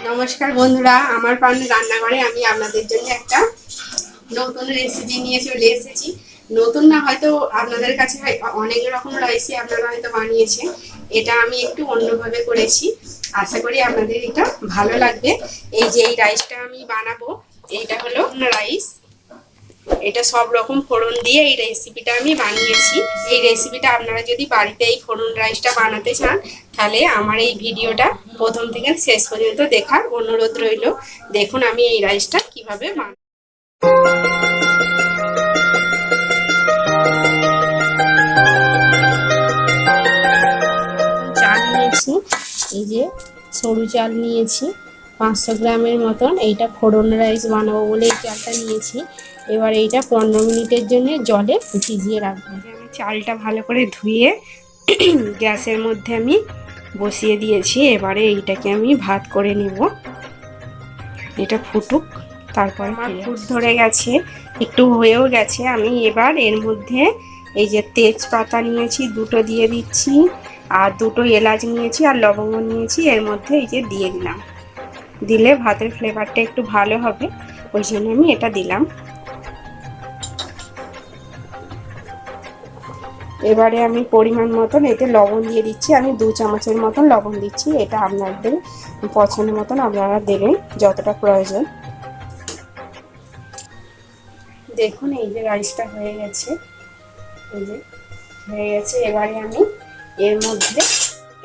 নমস্কার বন্ধুরা, আমার প্রাণ রান্নাঘরে আমি আপনাদের জন্য একটা নতুন রেসিপি নিয়ে চলে এসেছি। নতুন না, হয়তো আপনাদের কাছে অনেক রকম রাইসই আপনারা হয়তো বানিয়েছেন। এটা আমি একটু অন্যভাবে করেছি, আশা করি আপনাদের এটা ভালো লাগবে। এই যে এই রাইসটা আমি বানাবো, এইটা হলো রাইস। এটা সব রকম ফোড়ন দিয়ে এই রেসিপিটা আমি বানিয়েছি। এই রেসিপিটা আপনারা যদি বাড়িতে এই ফোড়ন রাইসটা বানাতে চান, তাহলে আমার এই ভিডিওটা প্রথম থেকে শেষ পর্যন্ত দেখার অনুরোধ রইল। দেখুন আমি এই রাইসটা কিভাবে বানাই। চাল নিয়েছি, এই যে সরু চাল নিয়েছি 500 গ্রামের মতন। এইটা ফোড়ন রাইস বানাবো বলে এই চালটা নিয়েছি। এবার এইটা 15 মিনিটের জন্য জলে ভিজিয়ে রাখবো। আমি চালটা ভালো করে ধুয়ে গ্যাসের মধ্যে আমি বসিয়ে দিয়েছি। এবারে এইটাকে আমি ভাত করে নেব। এটা ফুটুক, তারপর আমার ফুট ধরে গেছে, একটু হয়েও গেছে। আমি এবার এর মধ্যে এই যে তেজপাতা নিয়েছি দুটো দিয়ে দিচ্ছি, আর দুটো এলাচ নিয়েছি আর লবঙ্গ নিয়েছি, এর মধ্যে এই যে দিয়ে দিলাম। দিলে ভাতের ফ্লেভারটা একটু ভালো হবে, ওই জন্য আমি এটা দিলাম। এবারে আমি পরিমাণ মতন এতে লবণ দিয়ে দিচ্ছি। আমি 2 চামচের মতন লবণ দিচ্ছি। এটা আপনাদের পছন্দ মতন আপনারা দেবেন যতটা প্রয়োজন। দেখুন এই যে রাইসটা হয়ে গেছে, এই যে হয়ে গেছে। এবারে আমি এর মধ্যে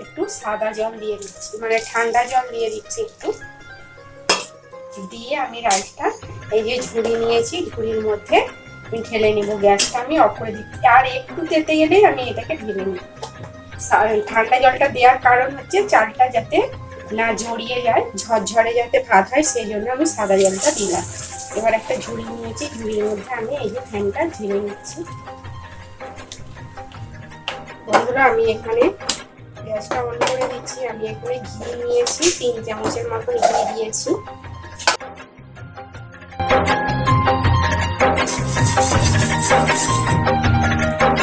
একটু সাদা জল দিয়ে দিচ্ছি, মানে ঠান্ডা জল দিয়ে দিচ্ছি একটু। দিয়ে আমি রাইসটা এই যে ঝুড়ি নিয়েছি, ঝুড়ির মধ্যে আমি ঢেলে নেব। গ্যাসটা আমি অফ করে দিচ্ছি, আর একটু তেতে গেলে আমি এটাকে ঢেলে নেব। ঠান্ডা জলটা দেওয়ার কারণ হচ্ছে চালটা যাতে না জড়িয়ে যায়, ঝরঝরে যাতে ভাত হয়, সেই জন্য আমি সাদা জলটা দিলাম। এবার একটা ঝুড়ি নিয়েছি, ঝুড়ির মধ্যে আমি এই যে ফ্যানটা ঢেলে নিচ্ছি। বন্ধুরা আমি এখানে গ্যাসটা অন করে দিচ্ছি। আমি এখানে ঘি নিয়েছি, 3 চামচের মতন ঘি দিয়েছি।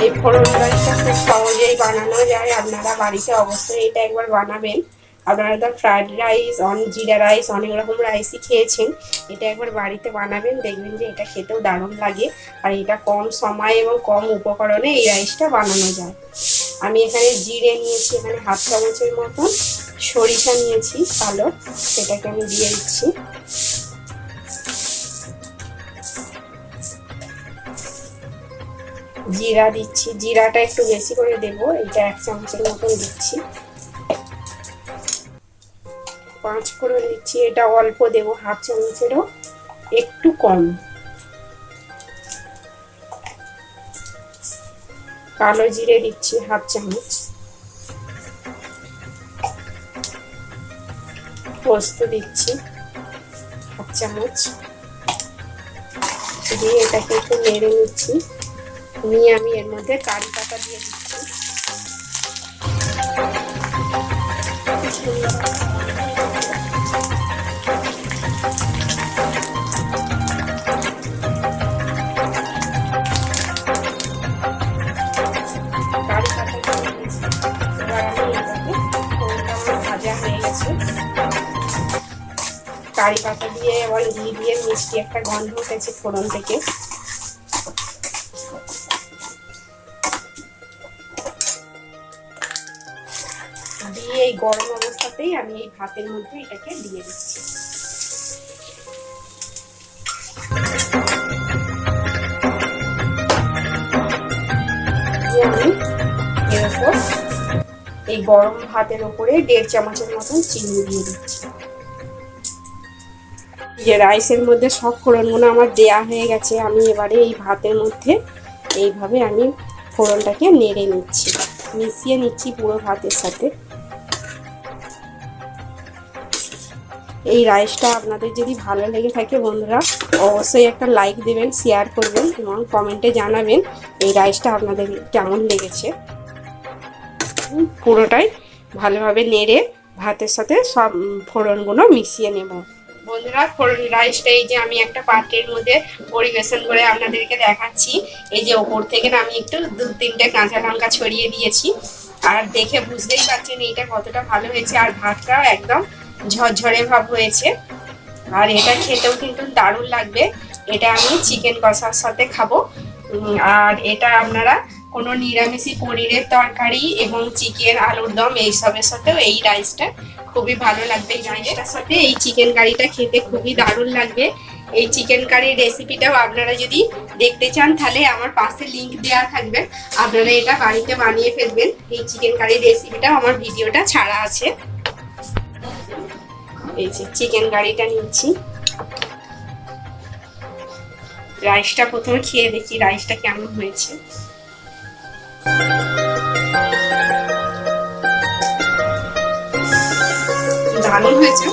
এই ফোড়ন রাইসটা খুব সহজেই বানানো যায়, আপনারা বাড়িতে অবশ্যই এটা একবার বানাবেন। আপনারা তো ফ্রাইড রাইস, জিরা রাইস, অনেক রকম রাইসই খেয়েছেন। এটা একবার বাড়িতে বানাবেন, দেখবেন যে এটা খেতেও দারুণ লাগে। আর এটা কম সময় এবং কম উপকরণে এই রাইসটা বানানো যায়। আমি এখানে জিরে নিয়েছি, এখানে 1/2 চামচের মতন। সরিষা নিয়েছি কালো, সেটাকে আমি দিয়ে দিচ্ছি। জিরা দিচ্ছি, জিরাটা একটু বেশি করে দেব, এটা 1 চামচের মতন দিচ্ছি। 5 করে দিচ্ছি, এটা অল্প দেব, 1/2 চামচেরও একটু কম। কালো জিরে দিচ্ছি 1/2 চামচ। পোস্ত দিচ্ছি 1/2 চামচ। দিয়ে এটাকে একটু নেড়ে নিচ্ছি। নিয়ে আমি এর মধ্যে কারি পাতা দিয়ে দিচ্ছি। কারি পাতা দিয়ে এবার ঘি দিয়ে মিষ্টি একটা গন্ধ উঠেছে ফোড়ন থেকে। দিয়ে এই গরম অবস্থাতেই আমি এই ভাতের মধ্যে এটাকে দিয়ে দিচ্ছি। আমি এর উপর এই গরম ভাতের উপরে 1.5 চামচের মতন চিনি দিয়ে দিচ্ছি। যে রাইসের মধ্যে সব ফোড়নগুলো আমার দেয়া হয়ে গেছে। আমি এবারে এই ভাতের মধ্যে এইভাবে আমি ফোড়নটাকে নেড়ে নিচ্ছি, মিশিয়ে নিচ্ছি পুরো ভাতের সাথে। এই রাইসটা আপনাদের যদি ভালো লেগে থাকে বন্ধুরা, অবশ্যই একটা লাইক দেবেন, শেয়ার করবেন এবং কমেন্টে জানাবেন এই রাইসটা আপনাদের কেমন লেগেছে। পুরোটাই ভালোভাবে নেড়ে ভাতের সাথে সব ফোড়নগুলো মিশিয়ে নেব। বন্ধুরা, ফোড়ন রাইসটা এই যে আমি একটা পাত্রের মধ্যে পরিবেশন করে আপনাদেরকে দেখাচ্ছি। এই যে ওপর থেকে না আমি একটু 2-3টে কাঁচা লঙ্কা ছড়িয়ে দিয়েছি। আর দেখে বুঝতেই পারছেন এইটা কতটা ভালো হয়েছে, আর ভাতটাও একদম ঝরঝরে ভাব হয়েছে। আর এটা খেতেও কিন্তু দারুণ লাগবে। এটা আমি চিকেন কষার সাথে খাবো। আর এটা আপনারা কোনো নিরামিষি পনিরের তরকারি এবং চিকেন আলুর দম এইসবের সাথেও এই রাইসটা খুবই ভালো লাগবে। এই রাইসটার সাথে এই চিকেন কারিটা খেতে খুবই দারুণ লাগবে। এই চিকেন কারির রেসিপিটাও আপনারা যদি দেখতে চান তাহলে আমার পাশে লিংক দেওয়া থাকবে, আপনারা এটা বাড়িতে বানিয়ে ফেলবেন। এই চিকেন কারির রেসিপিটাও আমার ভিডিওটা ছাড়া আছে। এই যে চিকেন কারিটা নিচ্ছি। রাইসটা প্রথমে খেয়ে দেখি রাইসটা কেমন হয়েছে। দারুণ হয়েছে।